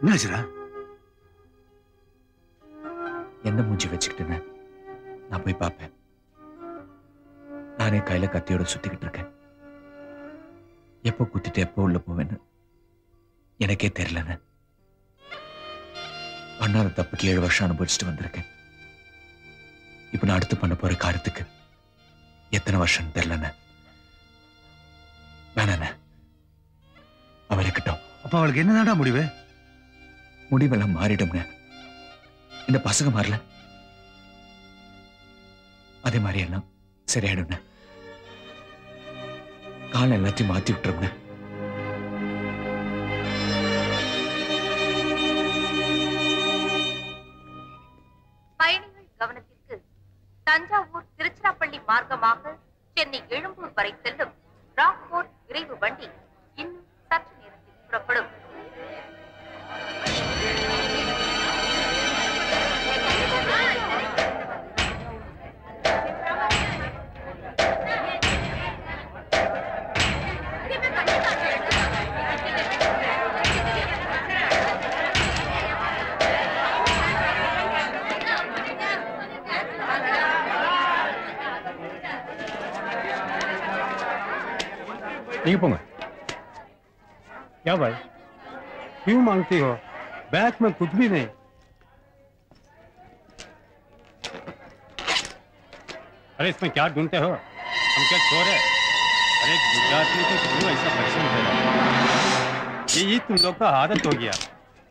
என்னாச்சுடா? எந்த மூஞ்சி வச்சுக்கிட்டுன்னு நான் போய் பார்ப்பேன். நானே கையில கத்தியோட சுத்திக்கிட்டு இருக்கேன். எப்போ குத்திட்டு எப்போ உள்ள போவேன்னு எனக்கே தெரியலன்னு. பண்ணாத தப்புக்கு 7 வருஷம் அனுபவிச்சுட்டு வந்திருக்கேன். இப்ப நான் அடுத்து பண்ண போற காரியத்துக்கு எத்தனை வருஷம் தெரியலன்னு. வேணாண்ண, அவ இருக்கட்டும். அப்ப அவளுக்கு என்னதான்டா முடிவு? முடிவெல்லாம் மாறிடும்னு. இந்த பசங்க மாறல, அதே மாதிரி எல்லாம் சரியாயிடும்னு. காலம் எல்லாத்தையும் மாத்தி விட்டுரும்னு. பயணிகள் கவனத்திற்கு தஞ்சாவூர் திருச்சிராப்பள்ளி மார்க்கமாக சென்னை எழும்பூர் வரை செல்லும் ராக்போர்ட் விரைவு வண்டி இன்னும் சற்று நேரத்தில் புறப்படும். नहीं पोंगे। क्या भाई? क्यों मांगती हो? बैग में कुछ भी नहीं। अरे इसमें क्या ढूंढते हो? हम क्या चोर है? अरे गुजरात में तो क्यों ऐसा फैशन है? ये तुम लोग का आदत हो गया।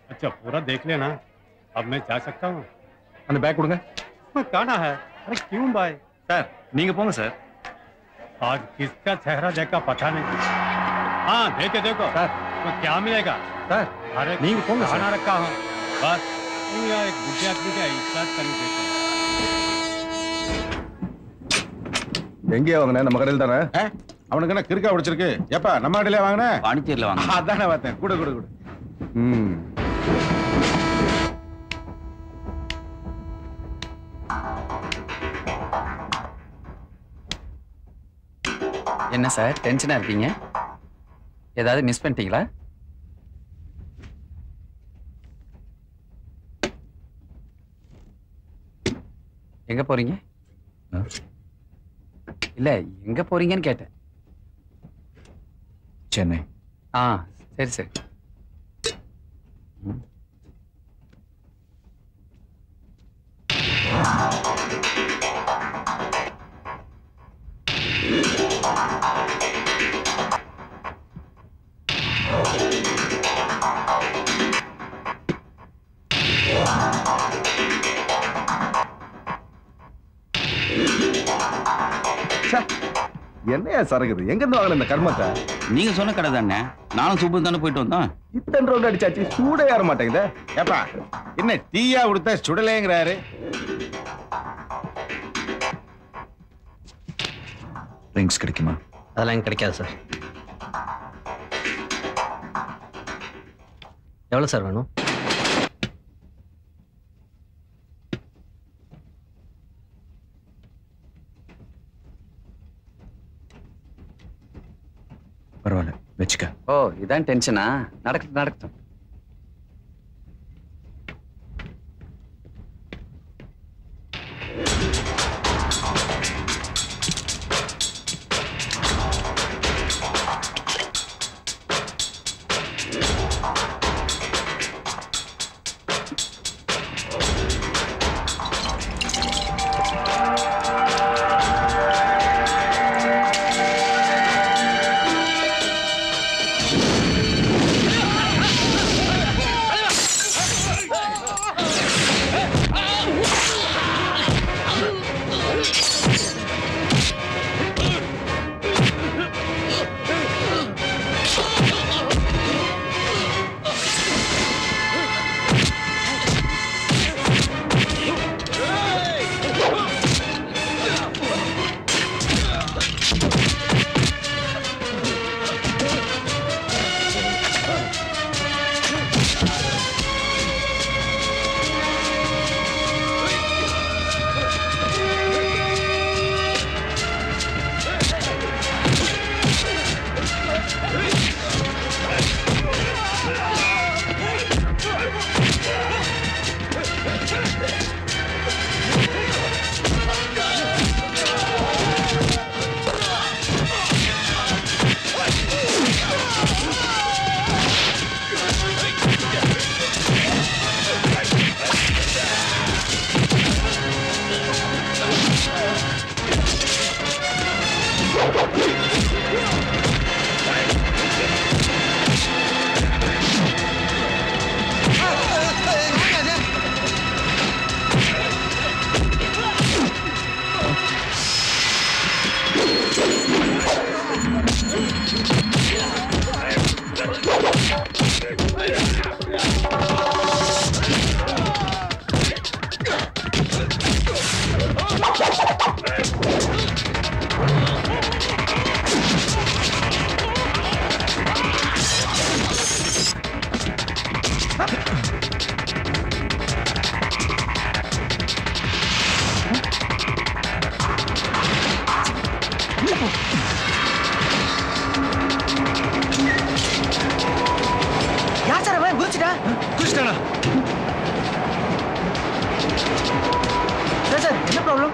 अच्छा पूरा देख लेना। अब मैं जा सकता हूँ? அந்த பேக் கொடுங்க. कहना है। अरे क्यों भाई? சார் நீங்க போங்க சார். आज किसका चेहरा देखा पता नहीं। हाँ देखे देखो सर तो क्या मिलेगा सर? अरे नहीं पोंगे खाना रखा हूँ बस यार एक गुजरात में क्या इज्जत करनी देते எங்கேயா வாங்கின? நம்ம கடையில் தானே. அவனுக்கு என்ன கிறுக்கா பிடிச்சிருக்கு? எப்பா நம்ம கடையில வாங்கின? பாண்டிச்சேரியில வாங்க. அதானே பார்த்தேன். கூட கூட கூட. என்ன சார் டென்ஷனா இருக்கீங்க? ஏதாவது மிஸ் பண்ணிட்டீங்களா? எங்க போறீங்க? இல்ல எங்க போறீங்கன்னு கேட்டேன். சென்னை. சரி சரி. என்னையா சரகுது? எங்க இருந்து வாங்கின இந்த கர்மத்தை? நீங்க சொன்ன கடை தானே, நானும் சூப்பர் தானே போயிட்டு வந்தோம். இத்தனை ரவுண்ட் அடிச்சாச்சு, சூடே ஏற மாட்டேங்குதே. ஏப்பா என்ன டீயா கொடுத்தா சுடலேங்கிறாரு? ட்ரிங்க்ஸ் கிடைக்குமா? அதெல்லாம் எனக்கு கிடைக்காது சார். எவ்வளோ சார் வேணும்? பரவாயில்ல வச்சுக்க. ஓ இதான் டென்ஷனா? நடக்கட்டும் நடக்கட்டும்.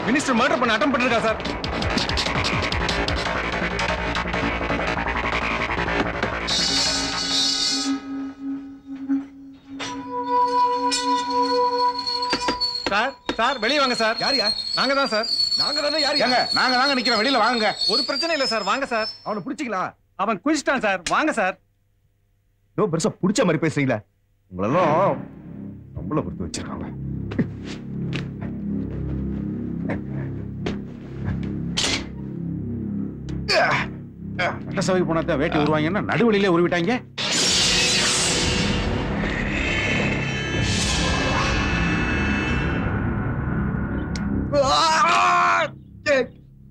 மினிஸ்டர் மர்டர் பண்ண அட்டம் பண்ணிருக்கா சார். சார் சார் வெளியே வாங்க சார். யாரியா? நாங்க தான் சார். நாங்க தானே யார்? நாங்க தாங்க நிக்கிறோம், வெளியில வாங்க. ஒரு பிரச்சனை இல்ல சார், வாங்க சார். அவனை பிடிச்சிங்களா? அவன் குதிச்சிட்டான் சார், வாங்க சார். ஏதோ பெருசா பிடிச்ச மாதிரி பேசுறீங்களா? உங்களெல்லாம் நம்மள பொறுத்து வச்சிருக்காங்க. சட்டசபைக்கு போனா வேட்டி உருவாங்கன்னா நடுவழியிலே உருவிட்டாங்க.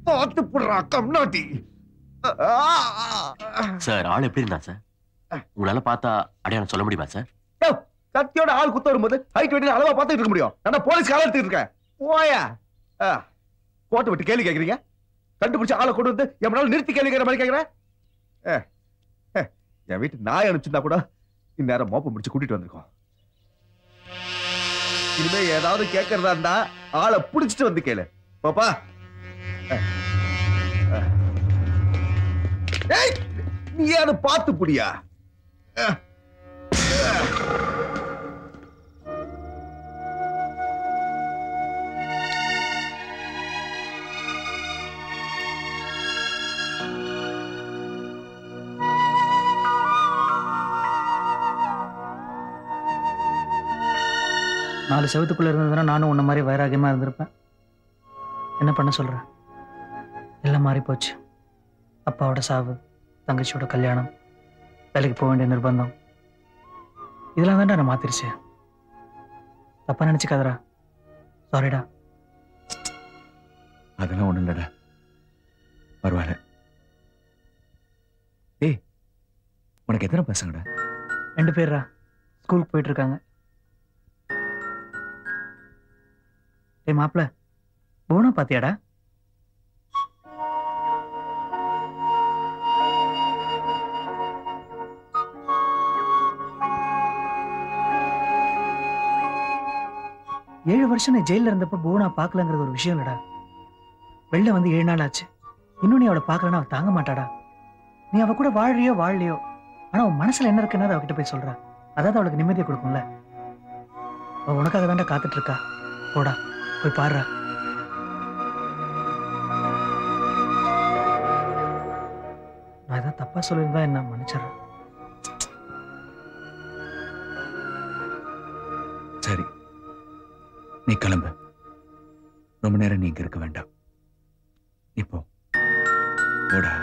பார்த்து போடுறா கம்னாட்டி. சார் ஆள் எப்படி இருந்தா சார்? உங்களால பார்த்தா அடையாளம் சொல்ல முடியுமா சார்? கத்தியோட ஆள் குத்த வரும்போது ஹைட் வெயிட் அளவா பார்த்துட்டு இருக்க முடியும். நான் போலீஸ் கால எடுத்துட்டு இருக்கேன். போயா கோட்டை விட்டு கேள்வி கேட்கறீங்க? கண்டுபிடிச்ச ஆளை கொண்டு வந்து எவ்வளவு நிறுத்தி கேள்வி கேட்கிற மாதிரி கேட்கிறேன். என் வீட்டு நாய் அனுப்பிச்சிருந்தா கூட இந்நேரம் மோப்பம் முடிச்சு கூட்டிட்டு வந்திருக்கோம். இனிமே ஏதாவது கேட்கறதா இருந்தா ஆளை புடிச்சிட்டு வந்து கேளு. பாப்பா நீ அதை பார்த்து புடியா? 4 செவத்துக்குள்ள இருந்ததுன்னா நானும் உன்ன மாதிரி வைராகியமா இருந்திருப்பேன். என்ன பண்ண சொல்ற? எல்லாம் மாறி போச்சு. அப்பாவோட சாவு, தங்கச்சியோட கல்யாணம், வேலைக்கு போக வேண்டிய நிர்பந்தம், இதெல்லாம் தான்டா நான் மாத்திருச்சு. தப்பா நினைச்சுக்காதடா. சாரிடா. அதெல்லாம் ஒண்ணும் இல்லடா, பரவாயில்ல. ஏய், உனக்கு எத்தனை பசங்கடா? 2 பேரா, ஸ்கூலுக்கு போயிட்டு இருக்காங்க. ஏய் மாப்பிள, போனா பாத்தியாடா? ஏழு வருஷம் நீ ஜெயில இருந்தப்ப போனா பாக்கலங்கிறது ஒரு விஷயம் இல்லடா. வெளில வந்து 7 நாள் ஆச்சு. இன்னும் நீ அவளை பாக்கலன்னா அவ தாங்க மாட்டாடா. நீ அவ கூட வாழறியோ வாழலையோ, ஆனா உன் மனசுல என்ன இருக்குன்னு அவகிட்ட போய் சொல்ற. அதாவது அவளுக்கு நிம்மதியை கொடுக்கும்ல. அவ உனக்காக தாண்டா காத்துட்டு இருக்கா. போடா போய் பாருடா. நான் ஏதாவது தப்பா சொல்லியிருந்தா என்ன மன்னிச்சிடுறேன். சரி, நீ கிளம்பு. ரொம்ப நேரம் நீ இங்க இருக்க வேண்டாம். இப்போ போடா.